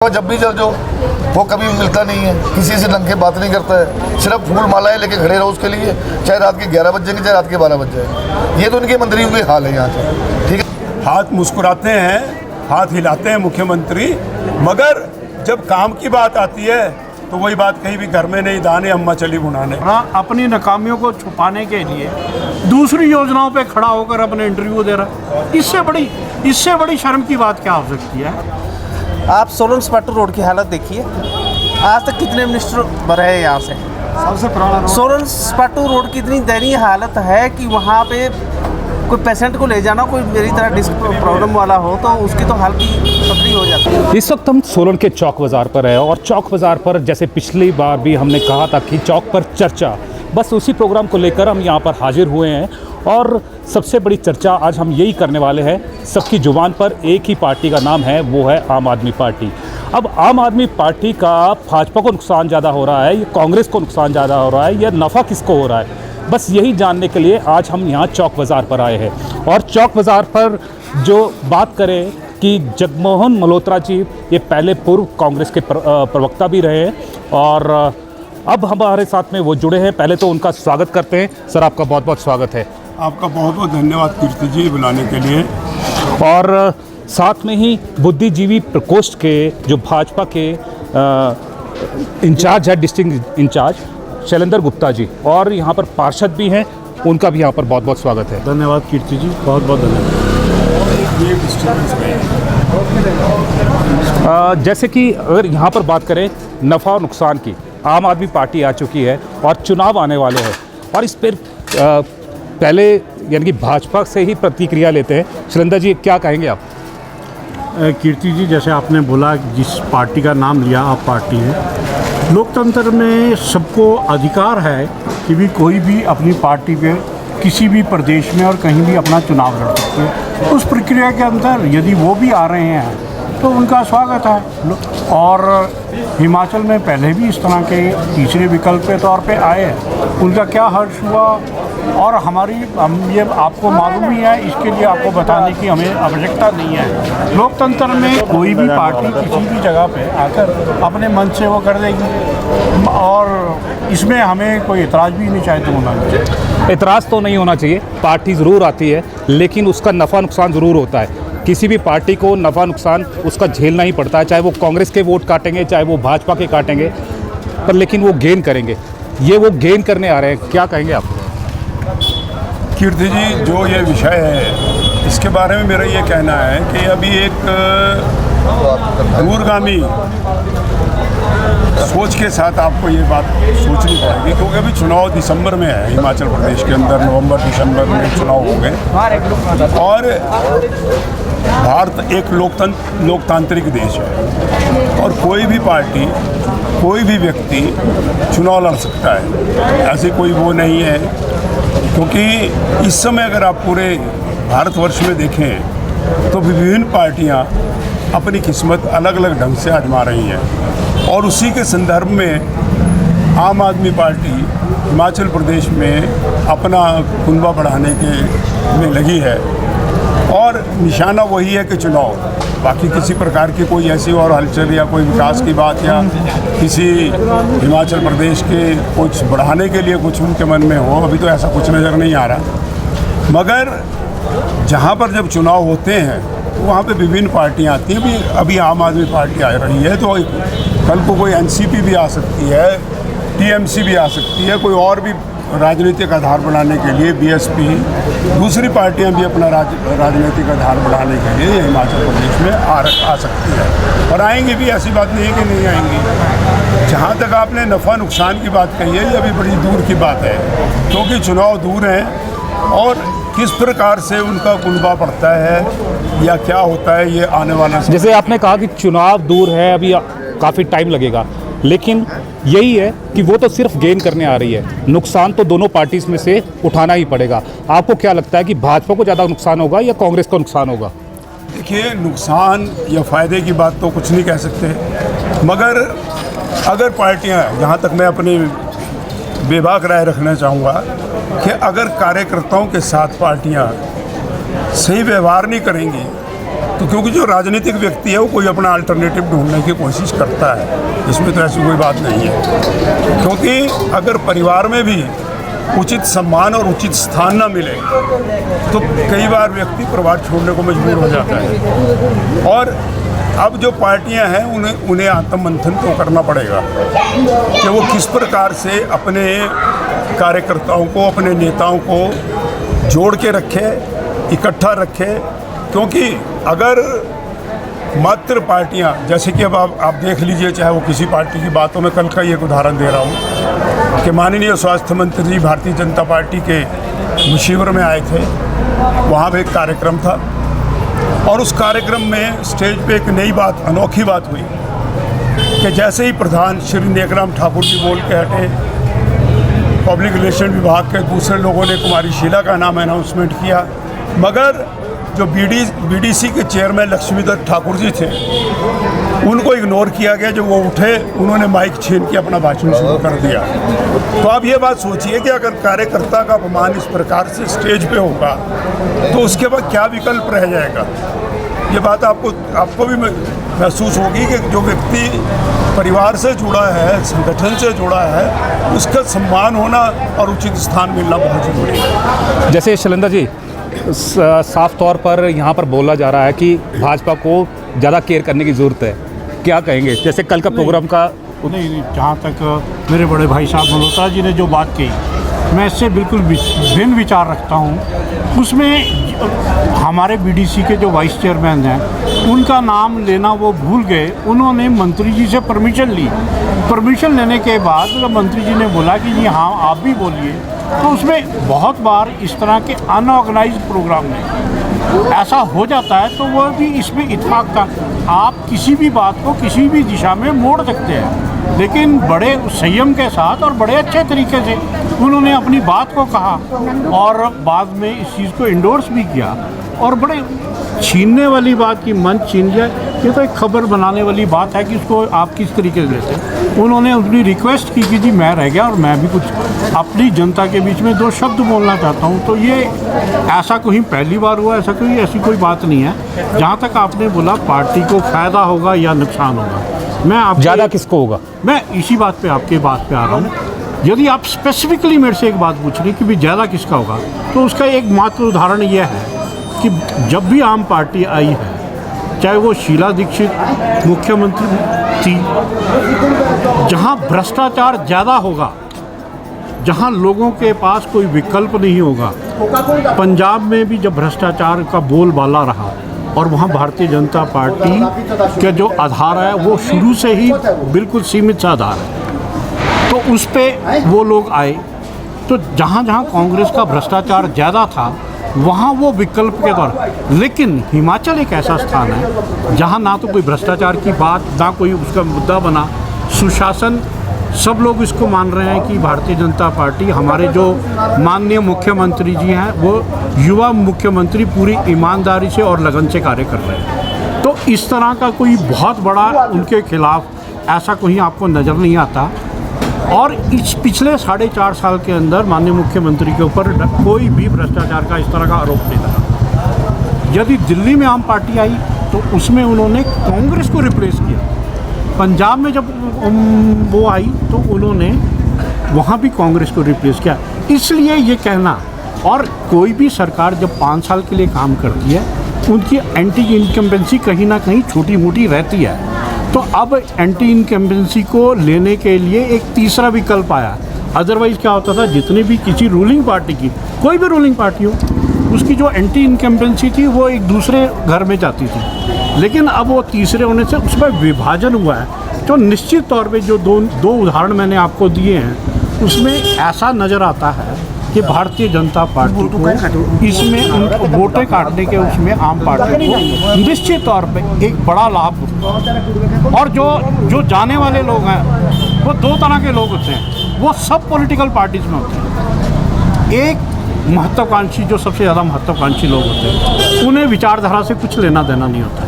जब भी चल जाओ वो कभी मिलता नहीं है, किसी से ढंग के बात नहीं करता है, सिर्फ फूल मालाएं लेके खड़े रहो उसके लिए, चाहे रात के 11 बज जाएंगे चाहे रात के 12 बज जाए। ये तो उनके मंत्रियों के हाल है यहाँ पे। ठीक है, हाथ मुस्कुराते हैं, हाथ हिलाते हैं मुख्यमंत्री, मगर जब काम की बात आती है तो वही बात कहीं भी घर में नहीं दाने अम्मा चली बुनाने। हाँ, अपनी नाकामियों को छुपाने के लिए दूसरी योजनाओं पे खड़ा होकर अपने इंटरव्यू दे रहा है। इससे बड़ी शर्म की बात क्या हो सकती है? आप सोलन स्पाटू रोड की हालत देखिए, आज तक कितने मिनिस्टर रहे यहाँ से। सबसे पुराना सोलन स्पाटू रोड की इतनी दयनीय हालत है कि वहाँ पे कोई पेशेंट को ले जाना, कोई मेरी तरह डिस्क प्रॉब्लम वाला हो तो उसकी तो हालत पतली हो जाती है। इस वक्त हम सोलन के चौक बाज़ार पर है और चौक बाज़ार पर जैसे पिछली बार भी हमने कहा था कि चौक पर चर्चा, बस उसी प्रोग्राम को लेकर हम यहाँ पर हाजिर हुए हैं। और सबसे बड़ी चर्चा आज हम यही करने वाले हैं। सबकी जुबान पर एक ही पार्टी का नाम है, वो है आम आदमी पार्टी। अब आम आदमी पार्टी का भाजपा को नुकसान ज़्यादा हो रहा है, ये कांग्रेस को नुकसान ज़्यादा हो रहा है, या नफ़ा किसको हो रहा है, बस यही जानने के लिए आज हम यहाँ चौक बाज़ार पर आए हैं। और चौक बाज़ार पर जो बात करें कि जगमोहन मल्होत्रा जी ये पहले पूर्व कांग्रेस के प्रवक्ता भी रहे हैं और अब हमारे साथ में वो जुड़े हैं। पहले तो उनका स्वागत करते हैं। सर, आपका बहुत बहुत स्वागत है। आपका बहुत बहुत धन्यवाद कीर्ति जी बुलाने के लिए। और साथ में ही बुद्धिजीवी प्रकोष्ठ के जो भाजपा के इंचार्ज है, डिस्ट्रिक्ट इंचार्ज शैलेंद्र गुप्ता जी, और यहाँ पर पार्षद भी हैं, उनका भी यहाँ पर बहुत बहुत स्वागत है। धन्यवाद कीर्ति जी, बहुत बहुत धन्यवाद। जैसे कि अगर यहाँ पर बात करें नफ़ा और नुकसान की, आम आदमी पार्टी आ चुकी है और चुनाव आने वाले हैं और इस पर पहले यानी कि भाजपा से ही प्रतिक्रिया लेते हैं। शैलेंद्र जी, क्या कहेंगे आप? कीर्ति जी, जैसे आपने बोला जिस पार्टी का नाम लिया आप पार्टी है, लोकतंत्र में सबको अधिकार है कि भी कोई भी अपनी पार्टी पे किसी भी प्रदेश में और कहीं भी अपना चुनाव लड़ सकते हैं। उस प्रक्रिया के अंदर यदि वो भी आ रहे हैं तो उनका स्वागत है। और हिमाचल में पहले भी इस तरह के तीसरे विकल्प के तौर पे आए, उनका क्या हर्ष हुआ। और हम ये आपको मालूम ही है, इसके लिए आपको बताने की हमें आवश्यकता नहीं है। लोकतंत्र में कोई भी पार्टी किसी भी जगह पे आकर अपने मन से वो कर देगी और इसमें हमें कोई एतराज़ भी नहीं चाहिए तो होना चाहिए। एतराज़ तो नहीं होना चाहिए, पार्टी ज़रूर आती है लेकिन उसका नफ़ा नुकसान ज़रूर होता है। किसी भी पार्टी को नफ़ा नुकसान उसका झेलना ही पड़ता है, चाहे वो कांग्रेस के वोट काटेंगे चाहे वो भाजपा के काटेंगे, पर लेकिन वो गेन करेंगे। ये वो गेन करने आ रहे हैं, क्या कहेंगे आप? कीर्ति जी, जो ये विषय है इसके बारे में मेरा ये कहना है कि अभी एक दूरगामी सोच के साथ आपको ये बात सोचनी पड़ेगी, क्योंकि अभी चुनाव दिसंबर में है हिमाचल प्रदेश के अंदर, नवंबर दिसंबर में चुनाव हो गए और भारत एक लोकतांत्रिक देश है और कोई भी पार्टी कोई भी व्यक्ति चुनाव लड़ सकता है, ऐसी कोई वो नहीं है। क्योंकि इस समय अगर आप पूरे भारतवर्ष में देखें तो विभिन्न पार्टियां अपनी किस्मत अलग अलग ढंग से आजमा रही हैं और उसी के संदर्भ में आम आदमी पार्टी हिमाचल प्रदेश में अपना कुनबा बढ़ाने में लगी है और निशाना वही है कि चुनाव, बाकी किसी प्रकार की कोई ऐसी और हलचल या कोई विकास की बात या किसी हिमाचल प्रदेश के कुछ बढ़ाने के लिए कुछ उनके मन में हो, अभी तो ऐसा कुछ नज़र नहीं आ रहा। मगर जहाँ पर जब चुनाव होते हैं तो वहाँ पे विभिन्न पार्टियाँ आती हैं। अभी आम आदमी पार्टी आ रही है तो कल को कोई एनसीपी भी आ सकती है, टीएमसी भी आ सकती है, कोई और भी राजनीतिक आधार बढ़ाने के लिए बीएसपी, दूसरी पार्टियां भी अपना राजनीतिक आधार बढ़ाने के लिए हिमाचल प्रदेश में आ सकती है और आएंगी भी, ऐसी बात नहीं है कि नहीं आएंगी। जहां तक आपने नफ़ा नुकसान की बात कही है, ये अभी बड़ी दूर की बात है, क्योंकि चुनाव दूर हैं और किस प्रकार से उनका कुनबा पड़ता है या क्या होता है ये आने वाला। जैसे आपने कहा कि चुनाव दूर है, अभी काफ़ी टाइम लगेगा, लेकिन यही है कि वो तो सिर्फ गेन करने आ रही है, नुकसान तो दोनों पार्टीज में से उठाना ही पड़ेगा। आपको क्या लगता है कि भाजपा को ज़्यादा नुकसान होगा या कांग्रेस को नुकसान होगा? देखिए, नुकसान या फ़ायदे की बात तो कुछ नहीं कह सकते, मगर अगर पार्टियां, जहां तक मैं अपनी बेबाक राय रखना चाहूँगा कि अगर कार्यकर्ताओं के साथ पार्टियां सही व्यवहार नहीं करेंगी तो क्योंकि जो राजनीतिक व्यक्ति है वो कोई अपना अल्टरनेटिव ढूंढने की कोशिश करता है, इसमें तो ऐसी कोई बात नहीं है। क्योंकि अगर परिवार में भी उचित सम्मान और उचित स्थान न मिले तो कई बार व्यक्ति परिवार छोड़ने को मजबूर हो जाता है। और अब जो पार्टियां हैं उन्हें आत्ममंथन तो करना पड़ेगा कि वो किस प्रकार से अपने कार्यकर्ताओं को, अपने नेताओं को जोड़ के रखे, इकट्ठा रखे। क्योंकि अगर मात्र पार्टियां, जैसे कि अब आप देख लीजिए, चाहे वो किसी पार्टी की बातों में, कल का ही एक उदाहरण दे रहा हूँ कि माननीय स्वास्थ्य मंत्री जी भारतीय जनता पार्टी के मुशीवर में आए थे, वहाँ पे एक कार्यक्रम था और उस कार्यक्रम में स्टेज पे एक नई बात, अनोखी बात हुई कि जैसे ही प्रधान श्री नेकराम ठाकुर जी बोल के हटे, पब्लिक रिलेशन विभाग के दूसरे लोगों ने कुमारी शीला का नाम अनाउंसमेंट किया, मगर जो बीडीसी के चेयरमैन लक्ष्मीदत्त ठाकुर जी थे उनको इग्नोर किया गया। जब वो उठे उन्होंने माइक छीन के अपना भाषण शुरू कर दिया। तो आप ये बात सोचिए कि अगर कार्यकर्ता का अपमान इस प्रकार से स्टेज पे होगा तो उसके बाद क्या विकल्प रह जाएगा। ये बात आपको भी महसूस होगी कि जो व्यक्ति परिवार से जुड़ा है, संगठन से जुड़ा है, उसका सम्मान होना और उचित स्थान मिलना बहुत ज़रूरी है। जैसे शैलेंद्र जी, साफ तौर पर यहाँ पर बोला जा रहा है कि भाजपा को ज़्यादा केयर करने की ज़रूरत है, क्या कहेंगे? जैसे कल का प्रोग्राम का नहीं, जहाँ तक मेरे बड़े भाई साहब मल्होत्रा जी ने जो बात कही, मैं इससे बिल्कुल भिन्न विचार रखता हूँ। उसमें हमारे बीडीसी के जो वाइस चेयरमैन हैं उनका नाम लेना वो भूल गए। उन्होंने मंत्री जी से परमिशन ली। परमिशन लेने के बाद मंत्री जी ने बोला कि जी हाँ आप भी बोलिए। तो उसमें बहुत बार इस तरह के अनऑर्गेनाइज्ड प्रोग्राम में ऐसा हो जाता है, तो वो भी इसमें इत्तेफाक था। आप किसी भी बात को किसी भी दिशा में मोड़ सकते हैं, लेकिन बड़े संयम के साथ और बड़े अच्छे तरीके से उन्होंने अपनी बात को कहा और बाद में इस चीज़ को इंडोर्स भी किया। और बड़े छीनने वाली बात की मंच छीन लिया, ये तो एक खबर बनाने वाली बात है कि उसको आप किस तरीके से लेते हैं। उन्होंने अपनी रिक्वेस्ट की कि जी मैं रह गया और मैं भी कुछ अपनी जनता के बीच में दो शब्द बोलना चाहता हूँ। तो ये ऐसा कोई पहली बार हुआ, ऐसी कोई बात नहीं है। जहाँ तक आपने बोला पार्टी को फ़ायदा होगा या नुकसान होगा, मैं आप ज़्यादा किसको होगा, मैं इसी बात पे आपके बात पे आ रहा हूँ। यदि आप स्पेसिफिकली मेरे से एक बात पूछ रही कि भी ज़्यादा किसका होगा, तो उसका एक मात्र उदाहरण यह है कि जब भी आम पार्टी आई है, चाहे वो शीला दीक्षित मुख्यमंत्री थी, जहाँ भ्रष्टाचार ज़्यादा होगा, जहाँ लोगों के पास कोई विकल्प नहीं होगा, पंजाब में भी जब भ्रष्टाचार का बोलबाला रहा और वहाँ भारतीय जनता पार्टी का जो आधार है वो शुरू से ही बिल्कुल सीमित सा आधार है, तो उस पे वो लोग आए। तो जहाँ जहाँ कांग्रेस का भ्रष्टाचार ज़्यादा था वहाँ वो विकल्प के तौर। लेकिन हिमाचल एक ऐसा स्थान है जहाँ ना तो कोई भ्रष्टाचार की बात, ना कोई उसका मुद्दा बना, सुशासन सब लोग इसको मान रहे हैं कि भारतीय जनता पार्टी, हमारे जो माननीय मुख्यमंत्री जी हैं वो युवा मुख्यमंत्री पूरी ईमानदारी से और लगन से कार्य कर रहे हैं। तो इस तरह का कोई बहुत बड़ा उनके खिलाफ ऐसा कोई आपको नज़र नहीं आता। और इस पिछले 4.5 साल के अंदर माननीय मुख्यमंत्री के ऊपर कोई भी भ्रष्टाचार का इस तरह का आरोप नहीं लगा। यदि दिल्ली में आम पार्टी आई तो उसमें उन्होंने कांग्रेस को रिप्लेस किया। पंजाब में जब वो आई तो उन्होंने वहाँ भी कांग्रेस को रिप्लेस किया। इसलिए ये कहना, और कोई भी सरकार जब 5 साल के लिए काम करती है उनकी एंटी इनकम्बेंसी कहीं ना कहीं छोटी मोटी रहती है। तो अब एंटी इनकम्बेंसी को लेने के लिए एक तीसरा विकल्प आया। अदरवाइज़ क्या होता था, जितनी भी किसी रूलिंग पार्टी की, कोई भी रूलिंग पार्टी हो, उसकी जो एंटी इनकम्बेंसी थी वो एक दूसरे घर में जाती थी। लेकिन अब वो तीसरे होने से उसमें विभाजन हुआ है। तो निश्चित तौर पे जो दो उदाहरण मैंने आपको दिए हैं उसमें ऐसा नज़र आता है कि भारतीय जनता पार्टी को इसमें उनको वोटें काटने के उसमें आम पार्टी को निश्चित तौर पे एक बड़ा लाभ होगा। और जो जाने वाले लोग हैं वो 2 तरह के लोग होते हैं, वो सब पॉलिटिकल पार्टीज़ में होते हैं। एक महत्वाकांक्षी, जो सबसे ज़्यादा महत्वाकांक्षी लोग होते हैं, उन्हें विचारधारा से कुछ लेना देना नहीं होता है।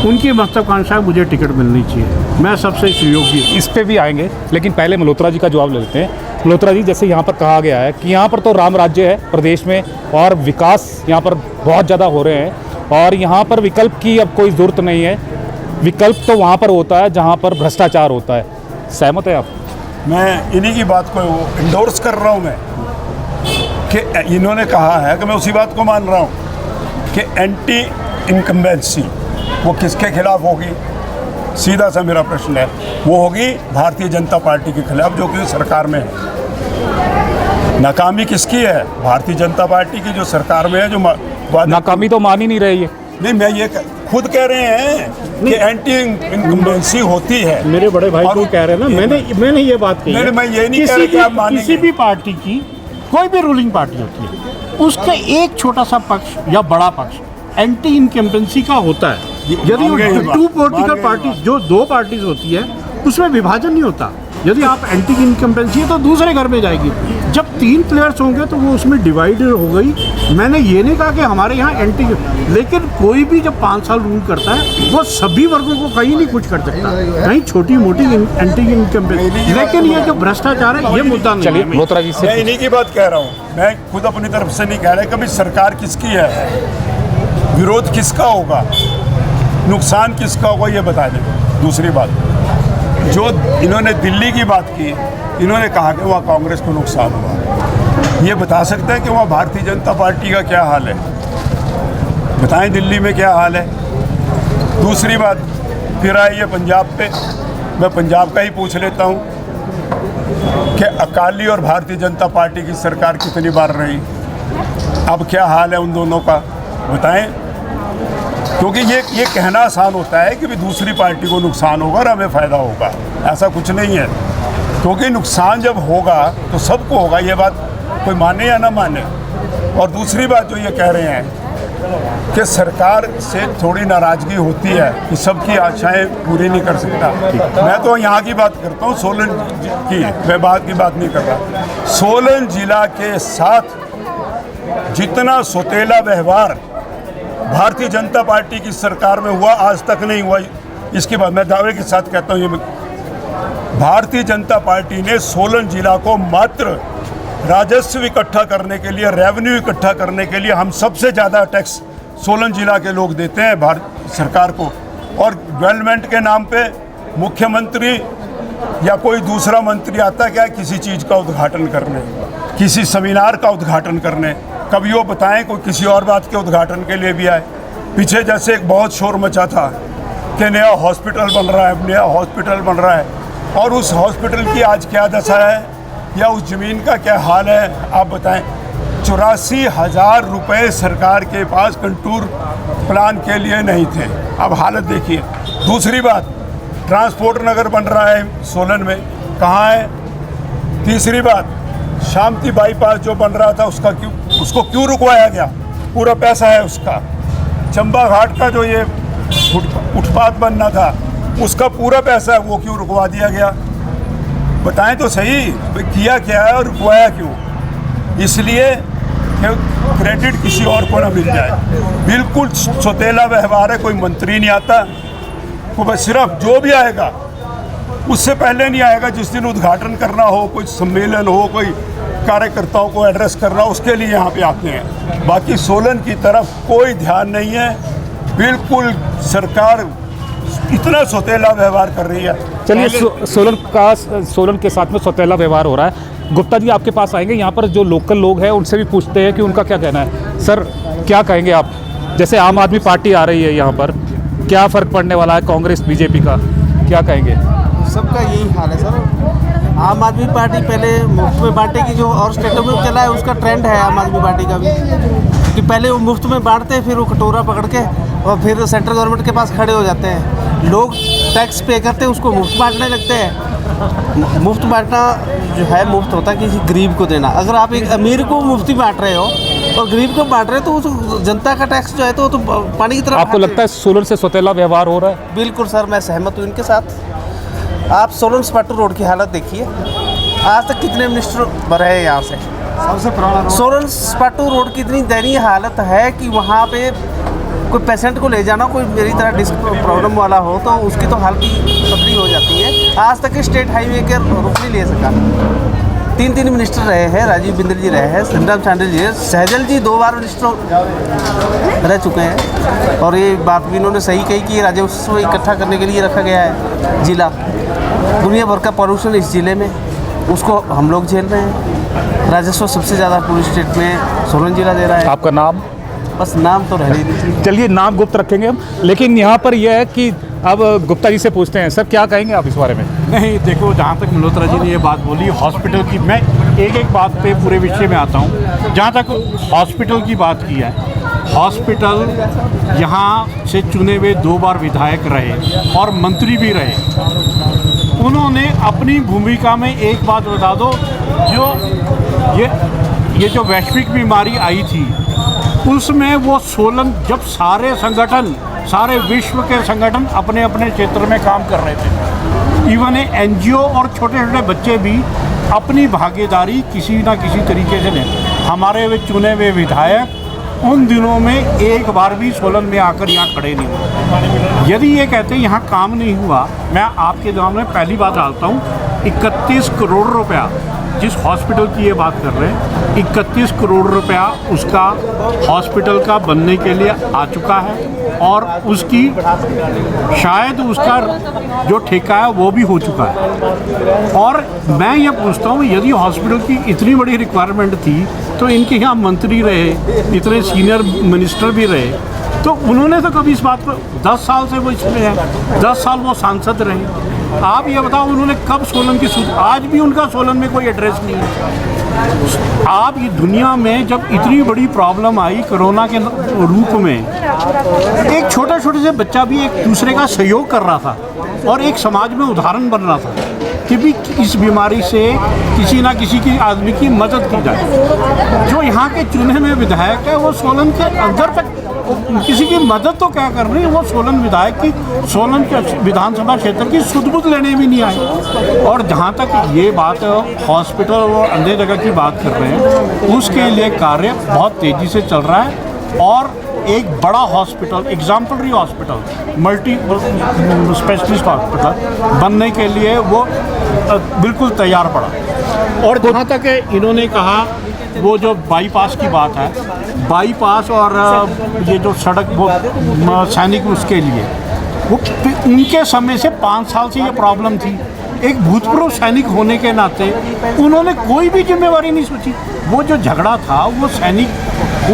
उनकी महत्वाकांक्षा है मुझे टिकट मिलनी चाहिए, मैं सबसे सहयोगी। इस पे भी आएंगे, लेकिन पहले मल्होत्रा जी का जवाब ले लेते हैं। मल्होत्रा जी, जैसे यहाँ पर कहा गया है कि यहाँ पर तो राम राज्य है प्रदेश में और विकास यहाँ पर बहुत ज़्यादा हो रहे हैं और यहाँ पर विकल्प की अब कोई ज़रूरत नहीं है। विकल्प तो वहाँ पर होता है जहाँ पर भ्रष्टाचार होता है। सहमत है आप? मैं इन्हीं की बात को इंडोर्स कर रहा हूँ मैं, कि इन्होंने कहा है कि मैं उसी बात को मान रहा हूँ कि एंटी इनकम्बेंसी वो किसके खिलाफ होगी। सीधा सा मेरा प्रश्न है, वो होगी भारतीय जनता पार्टी के खिलाफ जो कि सरकार में है। नाकामी किसकी है? भारतीय जनता पार्टी की जो सरकार में है, जो नाकामी तो मान ही नहीं रही है। नहीं, मैं ये खुद कह रहे हैं कि एंटी इनकम्बेंसी होती है। मेरे बड़े भाई को कह रहे हैं ना, मैंने ये बात कही है। मैं ये नहीं कह रहा कि आप मानेंगे। किसी भी पार्टी की, कोई भी रूलिंग पार्टी होती है, उसका एक छोटा सा पक्ष या बड़ा पक्ष एंटी इनकम्बेंसी का होता है। यदि टू पॉलिटिकल पार्टीज, जो दो पार्टीज होती है, उसमें विभाजन नहीं होता। यदि आप एंटी इनकम्बेंसी है तो दूसरे घर में जाएगी। जब 3 प्लेयर्स होंगे तो वो उसमें डिवाइड हो गई। मैंने ये नहीं कहा कि हमारे यहाँ एंटी, लेकिन कोई भी जब 5 साल रूल करता है वो सभी वर्गों को कहीं नहीं कुछ कर सकता, कहीं छोटी मोटी एंटी इनकम्बेंसी। लेकिन ये जो भ्रष्टाचार है, ये मुद्दा नहीं है। मल्होत्रा जी से मैं इन्हीं की बात कह रहा हूँ। मैं खुद अपनी तरफ से नहीं कह रहा। कभी सरकार किसकी है, विरोध किसका होगा, नुकसान किसका होगा, ये बता दें। दूसरी बात, जो इन्होंने दिल्ली की बात की, इन्होंने कहा कि वहाँ कांग्रेस को नुकसान हुआ। ये बता सकते हैं कि वहाँ भारतीय जनता पार्टी का क्या हाल है? बताएं दिल्ली में क्या हाल है। दूसरी बात, फिर आई है पंजाब पे। मैं पंजाब का ही पूछ लेता हूँ कि अकाली और भारतीय जनता पार्टी की सरकार कितनी बार रही, अब क्या हाल है उन दोनों का, बताएं। क्योंकि ये कहना आसान होता है कि भी दूसरी पार्टी को नुकसान होगा और हमें फ़ायदा होगा, ऐसा कुछ नहीं है। क्योंकि नुकसान जब होगा तो सबको होगा, ये बात कोई माने या ना माने। और दूसरी बात जो ये कह रहे हैं कि सरकार से थोड़ी नाराज़गी होती है कि सबकी आशाएं पूरी नहीं कर सकता। मैं तो यहाँ की बात करता हूँ, सोलन की, मैं बात की बात नहीं कर रहा। सोलन जिला के साथ जितना सौतेला व्यवहार भारतीय जनता पार्टी की सरकार में हुआ, आज तक नहीं हुआ। इसके बाद मैं दावे के साथ कहता हूँ, ये भारतीय जनता पार्टी ने सोलन जिला को मात्र राजस्व इकट्ठा करने के लिए, रेवेन्यू इकट्ठा करने के लिए, हम सबसे ज़्यादा टैक्स सोलन जिला के लोग देते हैं भारत सरकार को। और डेवलपमेंट के नाम पे मुख्यमंत्री या कोई दूसरा मंत्री आता क्या किसी चीज़ का उद्घाटन करने, किसी सेमिनार का उद्घाटन करने? कभी वो बताएं कोई किसी और बात के उद्घाटन के लिए भी आए। पीछे जैसे एक बहुत शोर मचा था कि नया हॉस्पिटल बन रहा है, नया हॉस्पिटल बन रहा है, और उस हॉस्पिटल की आज क्या दशा है या उस ज़मीन का क्या हाल है, आप बताएं। 84,000 रुपये सरकार के पास कंटूर प्लान के लिए नहीं थे, अब हालत देखिए। दूसरी बात, ट्रांसपोर्ट नगर बन रहा है सोलन में, कहाँ है? तीसरी बात, शांति बाईपास जो बन रहा था उसको क्यों रुकवाया गया? पूरा पैसा है उसका। चंबा घाट का जो ये फुटपाथ बनना था उसका पूरा पैसा है, वो क्यों रुकवा दिया गया? बताएं तो सही, किया क्या है और रुकवाया क्यों? इसलिए कि क्रेडिट किसी और को ना मिल जाए। बिल्कुल सौतेला व्यवहार है, कोई मंत्री नहीं आता, वो सिर्फ जो भी आएगा उससे पहले नहीं आएगा, जिस दिन उद्घाटन करना हो, कोई सम्मेलन हो, कोई कार्यकर्ताओं को एड्रेस करना, उसके लिए यहाँ पे आते हैं। बाकी सोलन की तरफ कोई ध्यान नहीं है। बिल्कुल सरकार इतना सौतेला व्यवहार कर रही है। चलिए, सोलन के साथ में सौतेला व्यवहार हो रहा है। गुप्ता जी आपके पास आएंगे। यहाँ पर जो लोकल लोग हैं उनसे भी पूछते हैं कि उनका क्या कहना है। सर, क्या कहेंगे आप? जैसे आम आदमी पार्टी आ रही है यहाँ पर, क्या फ़र्क पड़ने वाला है कांग्रेस बीजेपी का, क्या कहेंगे? सबका यही हाल है सर। आम आदमी पार्टी पहले मुफ्त में बांटेगी, जो और स्टेटों में चला है उसका ट्रेंड है आम आदमी पार्टी का भी, कि पहले वो मुफ्त में बांटते फिर वो कटोरा पकड़ के और फिर सेंट्रल गवर्नमेंट के पास खड़े हो जाते हैं। लोग टैक्स पे करते हैं, उसको मुफ्त बांटने लगते हैं। मुफ्त बांटना जो है, मुफ्त होता है किसी गरीब को देना। अगर आप एक अमीर को मुफ्ती बांट रहे हो और गरीब को बांट रहे हो तो उस जनता का टैक्स जो है तो पानी की तरफ। आपको लगता है सोलन से सौतेला व्यवहार हो रहा है? बिल्कुल सर, मैं सहमत हूँ इनके साथ। आप सोलन स्पाटू रोड की हालत देखिए, आज तक कितने मिनिस्टर बने हैं यहाँ से। सबसे पुराना सोलन स्पाटू रोड की इतनी दयनीय हालत है कि वहाँ पे कोई पेशेंट को ले जाना, कोई मेरी तरह डिस्क प्रॉब्लम वाला हो तो उसकी तो हालत पतली हो जाती है। आज तक स्टेट हाईवे के रुक नहीं ले सका। तीन मिनिस्टर रहे हैं। राजीव बिंदल जी रहे हैं, संग्राम सांडल जी है, सहजल जी 2 बार मिनिस्टर रह चुके हैं। और ये बात भी इन्होंने सही कही कि राजस्व इकट्ठा करने के लिए रखा गया है जिला। दुनिया भर का पॉल्यूशन इस ज़िले में, उसको हम लोग झेल रहे हैं। राजस्व सबसे ज़्यादा पूरे स्टेट में सोलन जिला दे रहा है। आपका नाम? बस नाम तो रह नहीं। चलिए नाम गुप्त रखेंगे हम, लेकिन यहाँ पर यह है कि अब गुप्ता जी से पूछते हैं। सर क्या कहेंगे आप इस बारे में? नहीं, देखो, जहाँ तक मल्होत्रा जी ने ये बात बोली हॉस्पिटल की, मैं एक बात पे पूरे विषय में आता हूँ। जहाँ तक हॉस्पिटल की बात की है, हॉस्पिटल यहाँ से चुने हुए 2 बार विधायक रहे और मंत्री भी रहे। उन्होंने अपनी भूमिका में एक बात बता दो, जो ये जो वैश्विक बीमारी आई थी उसमें वो सोलन, जब सारे संगठन, सारे विश्व के संगठन अपने अपने क्षेत्र में काम कर रहे थे, इवन एनजीओ और छोटे छोटे बच्चे भी अपनी भागीदारी किसी ना किसी तरीके से लें। हमारे वे चुने हुए विधायक उन दिनों में एक बार भी सोलन में आकर यहाँ खड़े नहीं हुए। यदि ये कहते यहाँ काम नहीं हुआ, मैं आपके दिमाग में पहली बात डालता हूँ, 31 करोड़ रुपया जिस हॉस्पिटल की ये बात कर रहे हैं, 31 करोड़ रुपया उसका हॉस्पिटल का बनने के लिए आ चुका है और उसकी शायद उसका जो ठेका है वो भी हो चुका है। और मैं ये पूछता हूँ, यदि हॉस्पिटल की इतनी बड़ी रिक्वायरमेंट थी तो इनके यहाँ मंत्री रहे, इतने सीनियर मिनिस्टर भी रहे, तो उन्होंने तो कभी इस बात पर 10 साल से वो इसमें है, 10 साल वो सांसद रहे। आप ये बताओ उन्होंने कब सोलन की आज भी उनका सोलन में कोई एड्रेस नहीं है। आप ये दुनिया में जब इतनी बड़ी प्रॉब्लम आई कोरोना के रूप में, एक छोटे से बच्चा भी एक दूसरे का सहयोग कर रहा था और एक समाज में उदाहरण बन रहा था कि भी इस बीमारी से किसी ना किसी की आदमी की मदद की जाए। जो यहाँ के चुने में विधायक है वो सोलन के अंदर तक किसी की मदद तो क्या कर रही है, वो सोलन विधायक की, सोलन के विधानसभा क्षेत्र की सुध-बुध लेने भी नहीं आए। और जहाँ तक ये बात हॉस्पिटल और अन्य जगह की बात कर रहे हैं, उसके लिए कार्य बहुत तेज़ी से चल रहा है और एक बड़ा hospital, exemplary hospital, multi specialist hospital बनने के लिए वो बिल्कुल तैयार पड़ा। और जहाँ तक इन्होंने कहा वो जो बाईपास की बात है, बाईपास और ये जो सड़क वो सैनिक उसके लिए, वो उनके समय से 5 साल से ये प्रॉब्लम थी। एक भूतपूर्व सैनिक होने के नाते उन्होंने कोई भी जिम्मेवारी नहीं सोची। वो जो झगड़ा था वो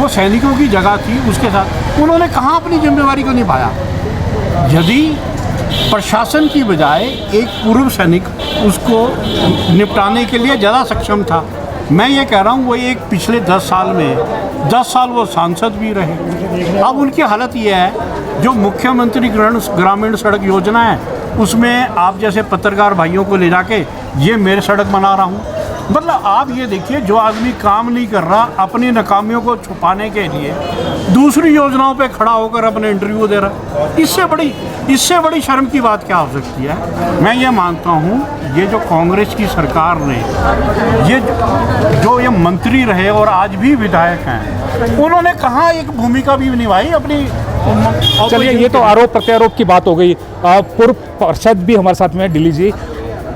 सैनिकों की जगह थी, उसके साथ उन्होंने कहाँ अपनी जिम्मेवारी को निभाया। यदि प्रशासन की बजाय एक पूर्व सैनिक उसको निपटाने के लिए ज़्यादा सक्षम था, मैं ये कह रहा हूँ वो एक पिछले 10 साल में 10 साल वो सांसद भी रहे। अब उनकी हालत ये है, जो मुख्यमंत्री ग्रामीण सड़क योजना है उसमें आप जैसे पत्रकार भाइयों को ले जाके ये मेरे सड़क बना रहा हूँ, मतलब आप ये देखिए, जो आदमी काम नहीं कर रहा अपनी नाकामियों को छुपाने के लिए दूसरी योजनाओं पे खड़ा होकर अपने इंटरव्यू दे रहा है। इससे बड़ी शर्म की बात क्या हो सकती है। मैं ये मानता हूँ ये जो कांग्रेस की सरकार ने ये मंत्री रहे और आज भी विधायक हैं, उन्होंने कहाँ एक भूमिका भी निभाई अपनी। चलिए ये तो आरोप प्रत्यारोप की बात हो गई। पूर्व पार्षद भी हमारे साथ में है, दिल्ली जी।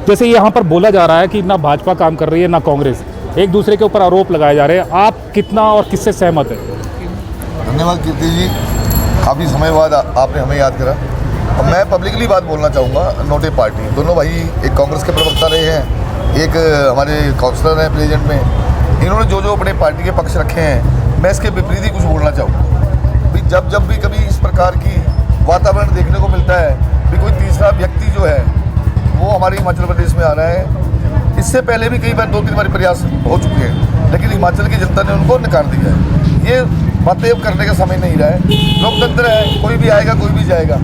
जैसे यहाँ पर बोला जा रहा है कि ना भाजपा काम कर रही है ना कांग्रेस, एक दूसरे के ऊपर आरोप लगाए जा रहे हैं, आप कितना और किससे सहमत है? धन्यवाद कीर्ति जी, काफ़ी समय बाद आपने हमें याद करा। अब मैं पब्लिकली बात बोलना चाहूँगा, नोटे पार्टी दोनों भाई, एक कांग्रेस के प्रवक्ता रहे हैं, एक हमारे काउंसलर हैं प्रेजेंट में। इन्होंने जो अपने पार्टी के पक्ष रखे हैं, मैं इसके विपरीत ही कुछ बोलना चाहूँगा। जब भी कभी इस प्रकार की वातावरण देखने को मिलता है कि कोई तीसरा व्यक्ति जो है वो हमारे हिमाचल प्रदेश में आ रहा है, इससे पहले भी कई बार 2-3 बार प्रयास हो चुके हैं, लेकिन हिमाचल की जनता ने उनको नकार दिया है। ये बातें अब करने का समय नहीं रहा है, लोकतंत्र है, कोई भी आएगा कोई भी जाएगा।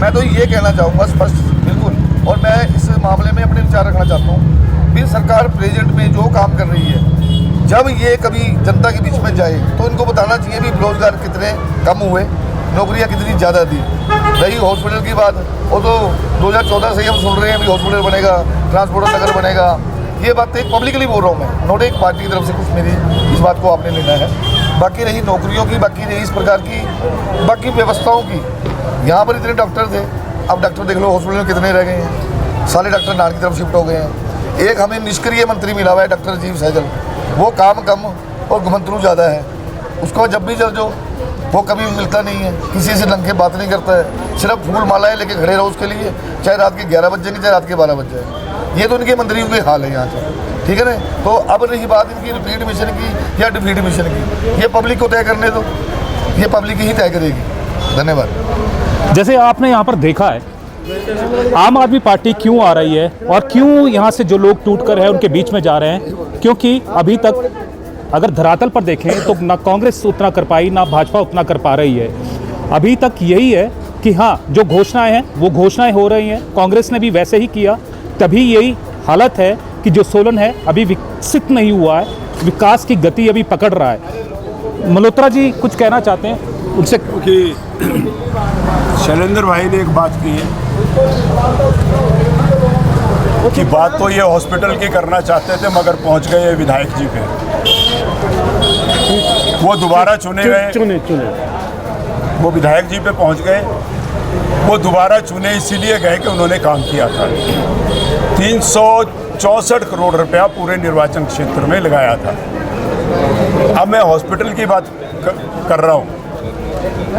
मैं तो ये कहना चाहूँगा स्पष्ट बिल्कुल, और मैं इस मामले में अपने विचार रखना चाहता हूँ भी सरकार प्रेजेंट में जो काम कर रही है, जब ये कभी जनता के बीच में जाए तो इनको बताना चाहिए भी बेरोजगार कितने कम हुए, नौकरियां कितनी ज़्यादा दी। रही हॉस्पिटल की बात, वो तो 2014 से ही हम सुन रहे हैं भी हॉस्पिटल बनेगा, ट्रांसपोर्टर नगर बनेगा। ये बातें पब्लिकली बोल रहा हूँ मैं, नोट एक पार्टी की तरफ से कुछ मेरी इस बात को आपने लेना है। बाकी रही नौकरियों की, बाकी रही इस प्रकार की बाकी व्यवस्थाओं की, यहाँ पर इतने डॉक्टर थे, अब डॉक्टर देख लो हॉस्पिटल में कितने रह गए हैं, सारे डॉक्टर नार की तरफ शिफ्ट हो गए हैं। एक हमें निष्क्रिय मंत्री मिला हुआ है डॉक्टर राजीव सहजल, वो काम कम और घुमंतरू ज़्यादा है। उसको जब भी चल जो वो कभी मिलता नहीं है, किसी से ढंग के बात नहीं करता है, सिर्फ फूल मालाएं लेके खड़े रहो उसके लिए, चाहे रात के 11 बज जाएंगे चाहे रात के 12 बज जाए। ये तो उनके मंत्रियों के हाल है यहाँ से, ठीक है ना। तो अब रही बात इनकी रिपीट मिशन की या डिफीट मिशन की, ये पब्लिक को तय करने दो, ये पब्लिक ही तय करेगी। धन्यवाद। जैसे आपने यहाँ पर देखा है, आम आदमी पार्टी क्यों आ रही है और क्यों यहाँ से जो लोग टूट कर है उनके बीच में जा रहे हैं, क्योंकि अभी तक अगर धरातल पर देखें तो ना कांग्रेस उतना कर पाई ना भाजपा उतना कर पा रही है। अभी तक यही है कि हाँ, जो घोषणाएं हैं वो घोषणाएं हो रही हैं, कांग्रेस ने भी वैसे ही किया, तभी यही हालत है कि जो सोलन है अभी विकसित नहीं हुआ है, विकास की गति अभी पकड़ रहा है। मल्होत्रा जी कुछ कहना चाहते हैं उनसे? कि शैलेंद्र भाई ने एक बात की है कि बात तो ये हॉस्पिटल की करना चाहते थे मगर पहुंच गए विधायक जी पे। वो दोबारा चुने वो विधायक जी पे पहुंच गए, वो दोबारा चुने इसीलिए गए कि उन्होंने काम किया था। 364 करोड़ रुपया पूरे निर्वाचन क्षेत्र में लगाया था। अब मैं हॉस्पिटल की बात कर रहा हूँ।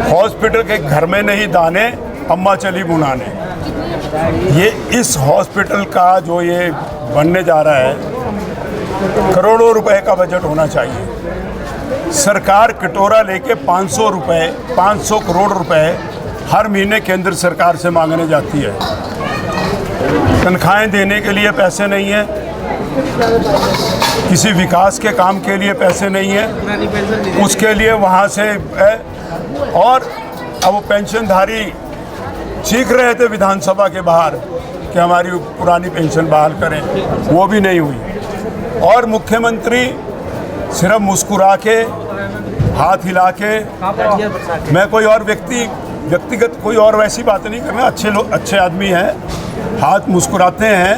हॉस्पिटल के घर में नहीं दाने, अम्मा चली बुनाने। ये इस हॉस्पिटल का जो ये बनने जा रहा है, करोड़ों रुपए का बजट होना चाहिए। सरकार कटोरा लेके 500 करोड़ रुपए हर महीने केंद्र सरकार से मांगने जाती है। तनख्वाहें देने के लिए पैसे नहीं है, किसी विकास के काम के लिए पैसे नहीं है, उसके लिए वहाँ से है। और अब वो पेंशनधारी चीख रहे थे विधानसभा के बाहर कि हमारी पुरानी पेंशन बहाल करें, वो भी नहीं हुई। और मुख्यमंत्री सिर्फ मुस्कुरा के, हाथ हिला के, मैं कोई और व्यक्तिगत कोई और वैसी बात नहीं करना, अच्छे लोग, अच्छे आदमी हैं, हाथ मुस्कुराते हैं,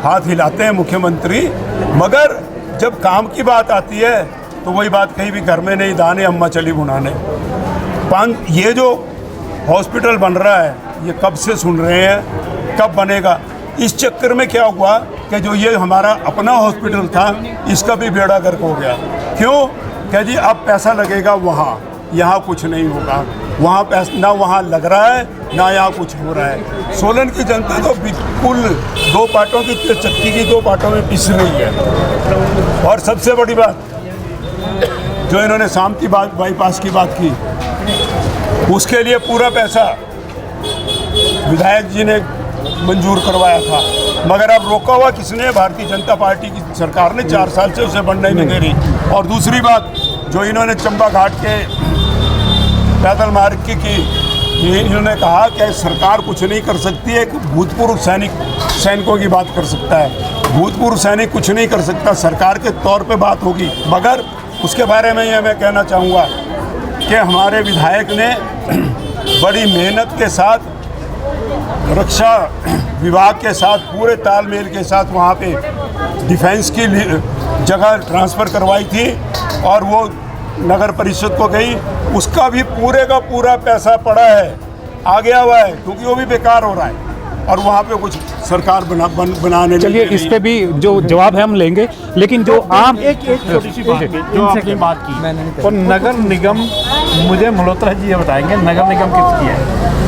हाथ हिलाते हैं मुख्यमंत्री, मगर जब काम की बात आती है तो वही बात कहीं भी घर में नहीं दाने, अम्मा चली बुनाने। ये जो हॉस्पिटल बन रहा है ये कब से सुन रहे हैं, कब बनेगा? इस चक्कर में क्या हुआ कि जो ये हमारा अपना हॉस्पिटल था इसका भी बेड़ा गर्क हो गया। क्यों? क्या जी अब पैसा लगेगा वहाँ, यहाँ कुछ नहीं होगा, वहाँ पैसा ना वहाँ लग रहा है ना यहाँ कुछ हो रहा है। सोलन की जनता तो बिल्कुल दो पार्टों की चक्की की दो पार्टों में पिस रही है। और सबसे बड़ी बात जो इन्होंने शांति बाईपास की बात की, उसके लिए पूरा पैसा विधायक जी ने मंजूर करवाया था, मगर अब रोका हुआ किसने? भारतीय जनता पार्टी की सरकार ने 4 साल से उसे बनने नहीं दे रही। और दूसरी बात जो इन्होंने चंबा घाट के पैदल मार्ग की इन्होंने कहा कि सरकार कुछ नहीं कर सकती है, भूतपूर्व सैनिकों की बात कर सकता है। भूतपूर्व सैनिक कुछ नहीं कर सकता, सरकार के तौर पे बात होगी। मगर उसके बारे में ये मैं कहना चाहूँगा कि हमारे विधायक ने बड़ी मेहनत के साथ, रक्षा विभाग के साथ, पूरे तालमेल के साथ वहाँ पे डिफेंस की जगह ट्रांसफ़र करवाई थी और वो नगर परिषद को गई। उसका भी पूरे का पूरा पैसा पड़ा है, आ गया हुआ है, क्योंकि वो भी बेकार हो रहा है और वहाँ पे कुछ सरकार बनाने। चलिए इस पे भी जो जवाब है हम लेंगे, लेकिन जो आम एक छोटी सी बात जो आपने बात की, और नगर निगम, मुझे मल्होत्रा जी ये बताएंगे नगर निगम किसकी है,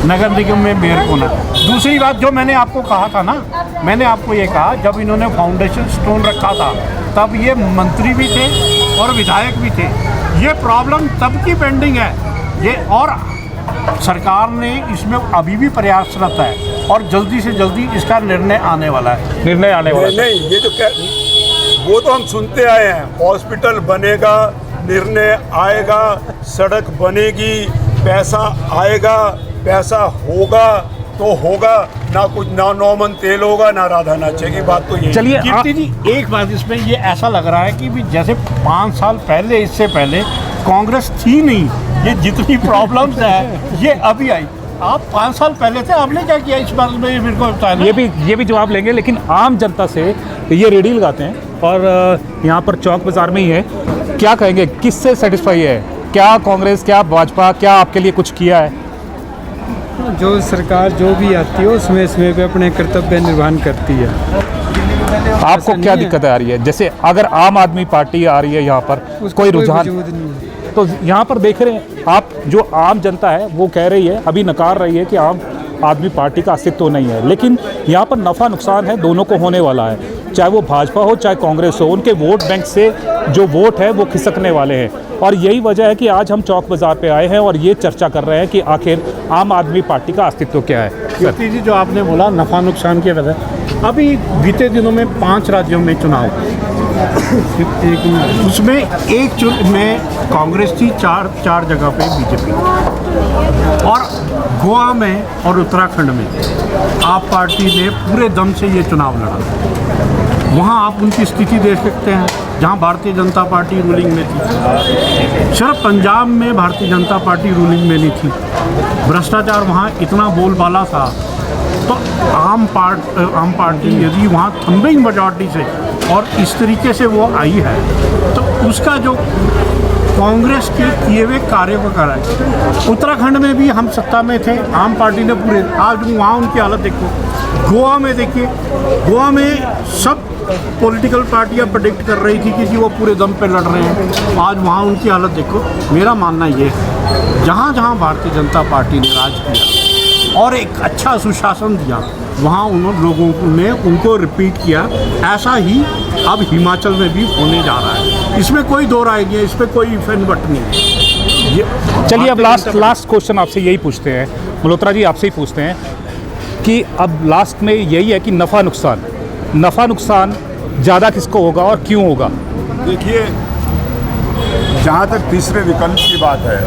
नगर निगम में मेयर कौन है। दूसरी बात जो मैंने आपको कहा था ना, मैंने आपको ये कहा जब इन्होंने फाउंडेशन स्टोन रखा था तब ये मंत्री भी थे और विधायक भी थे। ये प्रॉब्लम तब की पेंडिंग है ये, और सरकार ने इसमें अभी भी प्रयासरत है और जल्दी से जल्दी इसका निर्णय आने वाला है। नहीं, ये जो वो तो हम सुनते आए हैं, हॉस्पिटल बनेगा, निर्णय आएगा, सड़क बनेगी, पैसा आएगा, पैसा होगा तो होगा, ना कुछ, ना 9 मन तेल होगा, ना राधा नाचेगी। बात तो ये। चलिए कीर्ति जी एक बात इसमें ये ऐसा लग रहा है कि भी जैसे 5 साल पहले, इससे पहले कांग्रेस थी नहीं, ये जितनी प्रॉब्लम्स है ये अभी आई। आप 5 साल पहले थे, आपने क्या किया इस बारे में मेरे को बताया। ये भी जवाब लेंगे, लेकिन आम जनता से ये रेडी लगाते हैं और यहाँ पर चौक बाज़ार में ही है, क्या कहेंगे, किससे सेटिस्फाई है? क्या कांग्रेस, क्या भाजपा, क्या आपके लिए कुछ किया है? जो सरकार जो भी आती है उसमें पे अपने कर्तव्य निर्वहन करती है। आपको क्या दिक्कत आ रही है? जैसे अगर आम आदमी पार्टी आ रही है यहाँ पर, कोई रुझान, तो यहाँ पर देख रहे हैं आप, जो आम जनता है वो कह रही है, अभी नकार रही है कि आम आदमी पार्टी का अस्तित्व नहीं है, लेकिन यहाँ पर नफ़ा नुकसान है दोनों को होने वाला है, चाहे वो भाजपा हो चाहे कांग्रेस हो, उनके वोट बैंक से जो वोट है वो खिसकने वाले हैं। और यही वजह है कि आज हम चौक बाज़ार पे आए हैं और ये चर्चा कर रहे हैं कि आखिर आम आदमी पार्टी का अस्तित्व क्या है। कीर्ति जी, जो आपने बोला नफ़ा नुकसान की वजह, अभी बीते दिनों में 5 राज्यों में चुनाव, उसमें एक में कांग्रेस थी, चार जगह पे बीजेपी, और गोवा में और उत्तराखंड में आप पार्टी ने पूरे दम से ये चुनाव लड़ा। वहाँ आप उनकी स्थिति देख सकते हैं, जहाँ भारतीय जनता पार्टी रूलिंग में थी। सिर्फ पंजाब में भारतीय जनता पार्टी रूलिंग में नहीं थी, भ्रष्टाचार वहाँ इतना बोलबाला था। तो आम पार्टी यदि वहाँ थंबिंग मेजॉरिटी से और इस तरीके से वो आई है, तो उसका जो कांग्रेस के किए हुए कार्य को करा है। उत्तराखंड में भी हम सत्ता में थे, आम पार्टी ने पूरे, आज वहाँ उनकी हालत देखो। गोवा में देखिए, गोवा में सब पॉलिटिकल पार्टियां प्रेडिक्ट कर रही थी कि जी वो पूरे दम पे लड़ रहे हैं, आज वहाँ उनकी हालत देखो। मेरा मानना ये है, जहाँ जहाँ भारतीय जनता पार्टी ने राज किया और एक अच्छा सुशासन दिया, वहाँ उन लोगों ने उनको रिपीट किया। ऐसा ही अब हिमाचल में भी होने जा रहा है, इसमें कोई दो राय नहीं है, इसमें कोई फैन बट नहीं है। चलिए अब लास्ट क्वेश्चन आपसे यही पूछते हैं, मल्होत्रा जी आपसे ही पूछते हैं कि अब लास्ट में यही है कि नफ़ा नुकसान ज़्यादा किसको होगा और क्यों होगा? देखिए, जहाँ तक तीसरे विकल्प की बात है,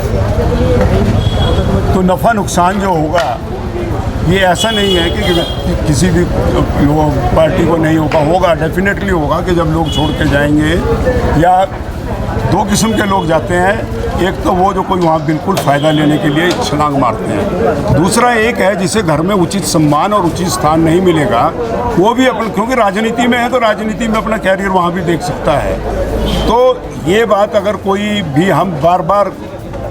तो नफ़ा नुकसान जो होगा ये ऐसा नहीं है कि किसी भी पार्टी को नहीं होगा, डेफिनेटली होगा कि जब लोग छोड़ के जाएंगे, या दो किस्म के लोग जाते हैं। एक तो वो जो कोई वहाँ बिल्कुल फ़ायदा लेने के लिए छलांग मारते हैं, दूसरा एक है जिसे घर में उचित सम्मान और उचित स्थान नहीं मिलेगा, वो भी अपन, क्योंकि राजनीति में है तो राजनीति में अपना कैरियर वहाँ भी देख सकता है। तो ये बात अगर कोई भी हम बार बार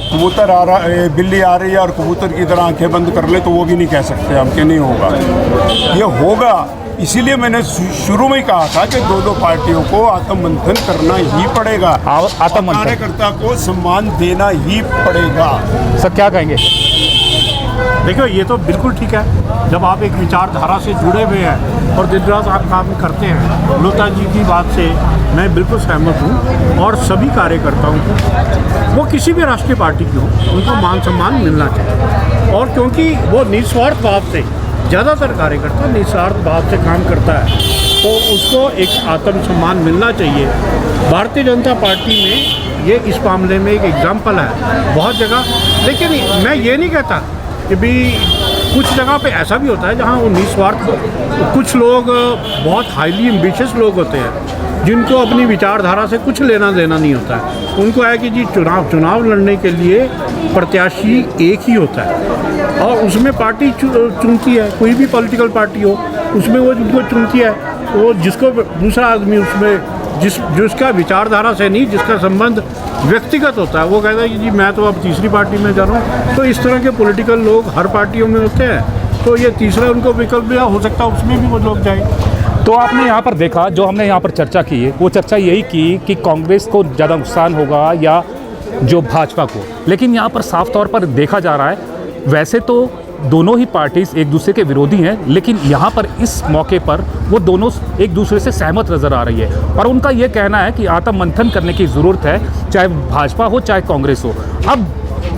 कबूतर आ रहा है, बिल्ली आ रही है और कबूतर की तरह आंखें बंद कर ले, तो वो भी नहीं कह सकते हम कि नहीं होगा, ये होगा। इसीलिए मैंने शुरू में ही कहा था कि दो पार्टियों को आत्ममंथन करना ही पड़ेगा, कार्यकर्ता को सम्मान देना ही पड़ेगा। सर क्या कहेंगे? देखो, ये तो बिल्कुल ठीक है, जब आप एक विचारधारा से जुड़े हुए हैं और दिन रात आप काम करते हैं। लोता जी की बात से मैं बिल्कुल सहमत हूँ, और सभी कार्यकर्ताओं को, वो किसी भी राष्ट्रीय पार्टी की हो, उनको मान सम्मान मिलना चाहिए। और क्योंकि वो निस्वार्थ भाव से, ज़्यादातर कार्यकर्ता निस्वार्थ भाव से काम करता है, तो उसको एक आत्मसम्मान मिलना चाहिए। भारतीय जनता पार्टी में ये इस मामले में एक एग्जाम्पल है बहुत जगह। लेकिन मैं ये नहीं कहता कि भी कुछ जगह पे ऐसा भी होता है जहाँ वो निस्वार्थ, कुछ लोग बहुत हाईली एम्बिशियस लोग होते हैं जिनको अपनी विचारधारा से कुछ लेना देना नहीं होता है। उनको है कि जी चुनाव लड़ने के लिए प्रत्याशी एक ही होता है, और उसमें पार्टी चुनती है, कोई भी पॉलिटिकल पार्टी हो, उसमें वो जिनको चुनती है, वो जिसको दूसरा आदमी उसमें जिसका विचारधारा से नहीं, जिसका संबंध व्यक्तिगत होता है, वो कहता है कि जी मैं तो अब तीसरी पार्टी में जा रहा हूँ। तो इस तरह के पॉलिटिकल लोग हर पार्टियों में होते हैं, तो ये तीसरा उनको विकल्प भी हो सकता है, उसमें भी वो लोग जाए। तो आपने यहाँ पर देखा, जो हमने यहाँ पर चर्चा की है, वो चर्चा यही की कि कांग्रेस को ज़्यादा नुकसान होगा या जो भाजपा को, लेकिन यहाँ पर साफ तौर पर देखा जा रहा है, वैसे तो दोनों ही पार्टीज एक दूसरे के विरोधी हैं, लेकिन यहाँ पर इस मौके पर वो दोनों एक दूसरे से सहमत नज़र आ रही है, और उनका ये कहना है कि आत्म मंथन करने की ज़रूरत है, चाहे भाजपा हो चाहे कांग्रेस हो। अब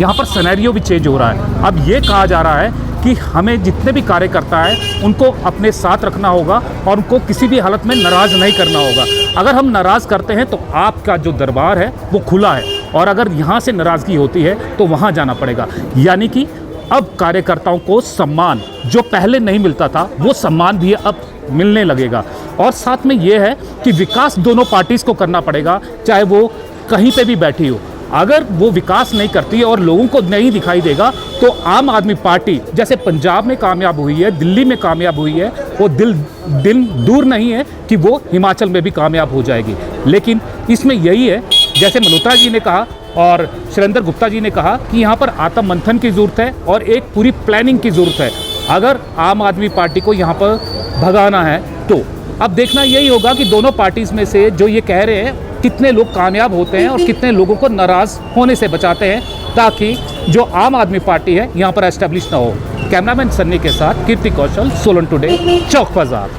यहाँ पर सिनेरियो भी चेंज हो रहा है, अब ये कहा जा रहा है कि हमें जितने भी कार्यकर्ता हैं उनको अपने साथ रखना होगा और उनको किसी भी हालत में नाराज़ नहीं करना होगा। अगर हम नाराज़ करते हैं तो आपका जो दरबार है वो खुला है, और अगर यहाँ से नाराज़गी होती है तो वहाँ जाना पड़ेगा। यानी कि अब कार्यकर्ताओं को सम्मान जो पहले नहीं मिलता था, वो सम्मान भी अब मिलने लगेगा। और साथ में ये है कि विकास दोनों पार्टीज़ को करना पड़ेगा, चाहे वो कहीं पे भी बैठी हो। अगर वो विकास नहीं करती है और लोगों को नहीं दिखाई देगा, तो आम आदमी पार्टी जैसे पंजाब में कामयाब हुई है, दिल्ली में कामयाब हुई है, वो दिन दूर नहीं है कि वो हिमाचल में भी कामयाब हो जाएगी। लेकिन इसमें यही है, जैसे मल्होत्रा जी ने कहा और सुरेंद्र गुप्ता जी ने कहा कि यहाँ पर आत्म मंथन की ज़रूरत है और एक पूरी प्लानिंग की ज़रूरत है। अगर आम आदमी पार्टी को यहाँ पर भगाना है तो अब देखना यही होगा कि दोनों पार्टीज़ में से जो ये कह रहे हैं कितने लोग कामयाब होते हैं और कितने लोगों को नाराज़ होने से बचाते हैं, ताकि जो आम आदमी पार्टी है यहाँ पर एस्टेब्लिश ना हो। कैमरामैन सन्नी के साथ कीर्ति कौशल, सोलन टुडे, चौक बाजार।